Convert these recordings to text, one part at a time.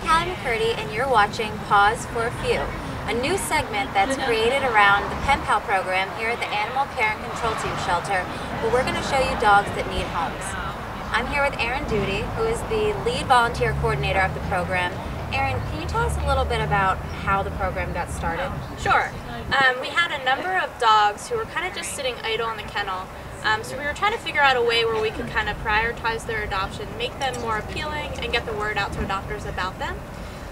Callie McCurdy, and you're watching Paws For A Few, a new segment that's created around the Pen Pal program here at the Animal Care and Control Team Shelter, where we're going to show you dogs that need homes. I'm here with Erin Duty, who is the lead volunteer coordinator of the program. Erin, can you tell us a little bit about how the program got started? Sure. We had a number of dogs who were kind of just sitting idle in the kennel. So we were trying to figure out a way where we could kind of prioritize their adoption, make them more appealing, and get the word out to adopters about them.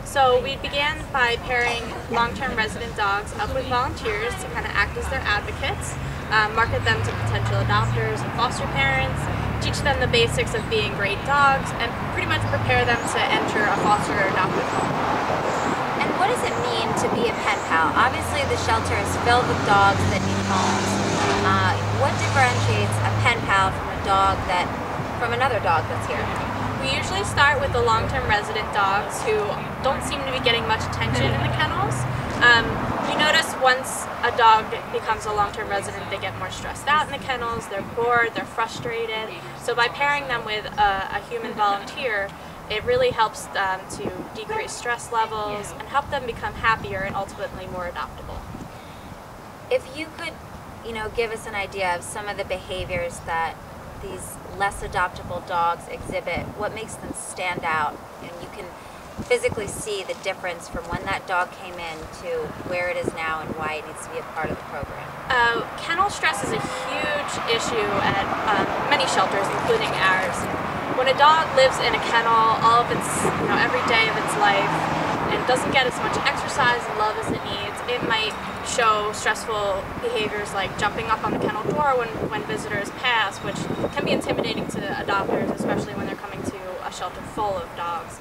So we began by pairing long-term resident dogs up with volunteers to kind of act as their advocates, market them to potential adopters and foster parents, teach them the basics of being great dogs, and pretty much prepare them to enter a foster or adoptive home. And what does it mean to be a pen pal? Obviously the shelter is filled with dogs that need homes. What differentiates a pen pal from another dog that's here? We usually start with the long-term resident dogs who don't seem to be getting much attention in the kennels. You notice once a dog becomes a long-term resident, they get more stressed out in the kennels, they're bored, they're frustrated. So by pairing them with a human volunteer, it really helps them to decrease stress levels and help them become happier and ultimately more adoptable. If you could, give us an idea of some of the behaviors that these less adoptable dogs exhibit, what makes them stand out, and you can physically see the difference from when that dog came in to where it is now and why it needs to be a part of the program. Kennel stress is a huge issue at many shelters, including ours. When a dog lives in a kennel all of its, every day of its life, and doesn't get as much exercise and love as it needs, it might show stressful behaviors like jumping up on the kennel door when visitors pass, which can be intimidating to adopters, especially when they're coming to a shelter full of dogs.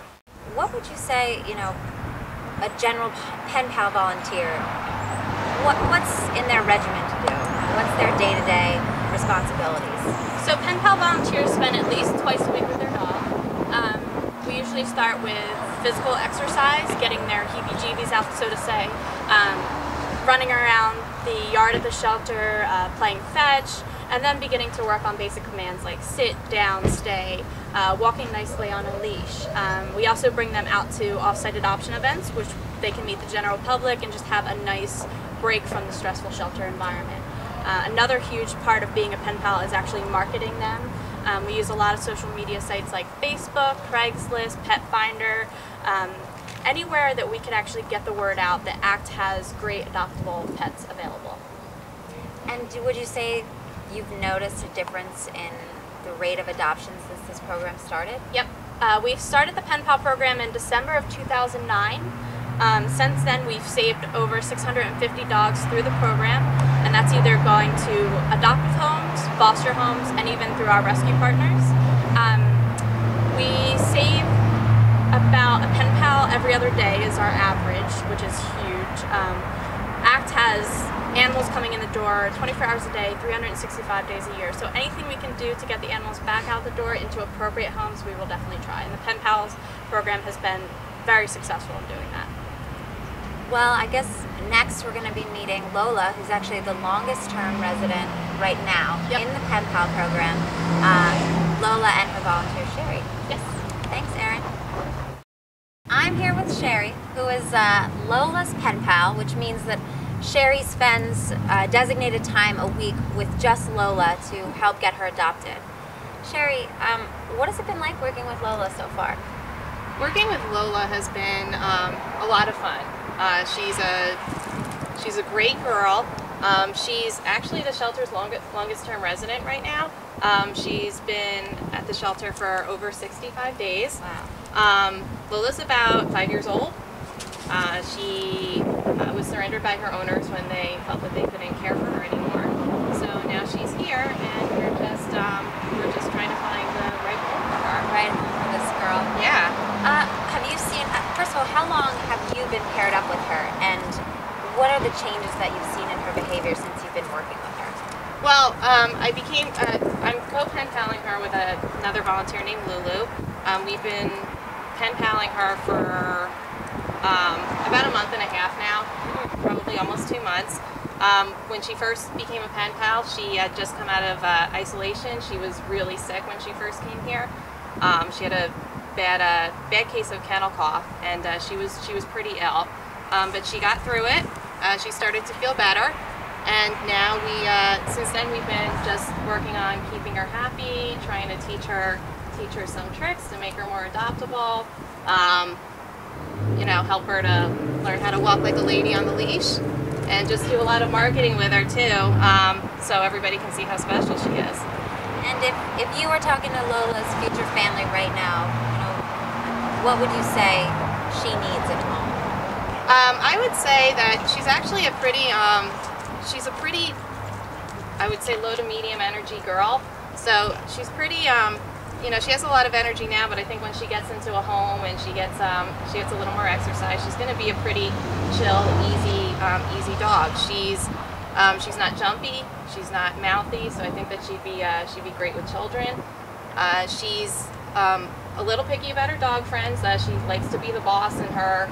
What would you say, a general pen pal volunteer, what's in their regimen to do? What's their day-to-day responsibilities? So pen pal volunteers spend at least twice a week with their dog. We usually start with physical exercise, getting their heebie-jeebies out, so to say, running around the yard at the shelter, playing fetch, and then beginning to work on basic commands like sit, down, stay, walking nicely on a leash. We also bring them out to off-site adoption events, which they can meet the general public and just have a nice break from the stressful shelter environment. Another huge part of being a pen pal is actually marketing them. We use a lot of social media sites like Facebook, Craigslist, Pet Finder, anywhere that we could actually get the word out that ACCT has great adoptable pets available. And would you say you've noticed a difference in the rate of adoption since this program started? Yep. We've started the Pen Pal program in December of 2009. Since then, we've saved over 650 dogs through the program, and that's either going to adoptive homes, foster homes, and even through our rescue partners. We save about a pen pal every other day is our average, which is huge. ACCT has animals coming in the door 24 hours a day, 365 days a year. So anything we can do to get the animals back out the door into appropriate homes, we will definitely try. And the Pen Pals program has been very successful in doing that. Well, I guess next we're going to be meeting Lola, who's actually the longest term resident right now in the Pen Pal program. Lola and her volunteer Sherry. Yes. Thanks, Erin. I'm here with Sherry, who is Lola's pen pal, which means that Sherry spends designated time a week with just Lola to help get her adopted. Sherry, what has it been like working with Lola so far? Working with Lola has been a lot of fun. She's a great girl. She's actually the shelter's longest term resident right now. She's been at the shelter for over 65 days. Wow. Lola's about 5 years old. She was surrendered by her owners when they felt that they couldn't care for her anymore. So now she's here, and we're just trying to find the right home for her. Right home for this girl. Yeah. Have you seen, first of all, how long have you been paired up with her, and what are the changes that you've seen in her behavior since you've been working with her? Well, I'm co-pen paling her with another volunteer named Lulu. We've been pen paling her for about a month and a half now, probably almost 2 months. When she first became a pen pal, she had just come out of isolation. She was really sick when she first came here. She had a bad case of kennel cough, and she was pretty ill, but she got through it. She started to feel better, and now since then we've been just working on keeping her happy, trying to teach her some tricks to make her more adoptable. Help her to learn how to walk like a lady on the leash, and just do a lot of marketing with her too, so everybody can see how special she is. And if you were talking to Lola's future family right now, what would you say she needs at home? I would say that she's actually a pretty, I would say low to medium energy girl. So she's pretty, she has a lot of energy now, but I think when she gets into a home and she gets a little more exercise, she's going to be a pretty chill, easy dog. She's not jumpy, she's not mouthy, so I think that she'd be great with children. She's a little picky about her dog friends. She likes to be the boss in her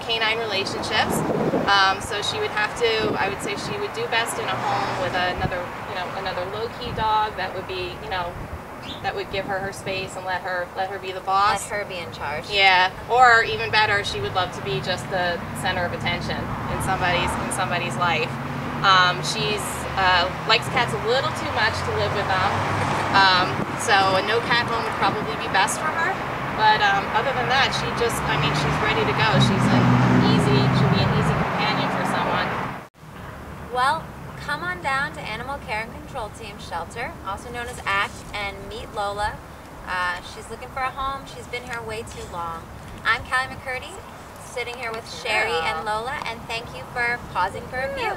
canine relationships. So she would have to, I would say she would do best in a home with another low-key dog that would be, that would give her space and let her be the boss. Let her be in charge. Yeah, or even better, she would love to be just the center of attention in somebody's life. She's likes cats a little too much to live with them, so a no cat home would probably be best for her. But other than that, she's ready to go. She'll be an easy companion for someone. Well, come on down to Animal Care and Control Team Shelter, also known as ACCT, and meet Lola. She's looking for a home. She's been here way too long. I'm Callie McCurdy, sitting here with Sherry and Lola, and thank you for pausing for a view.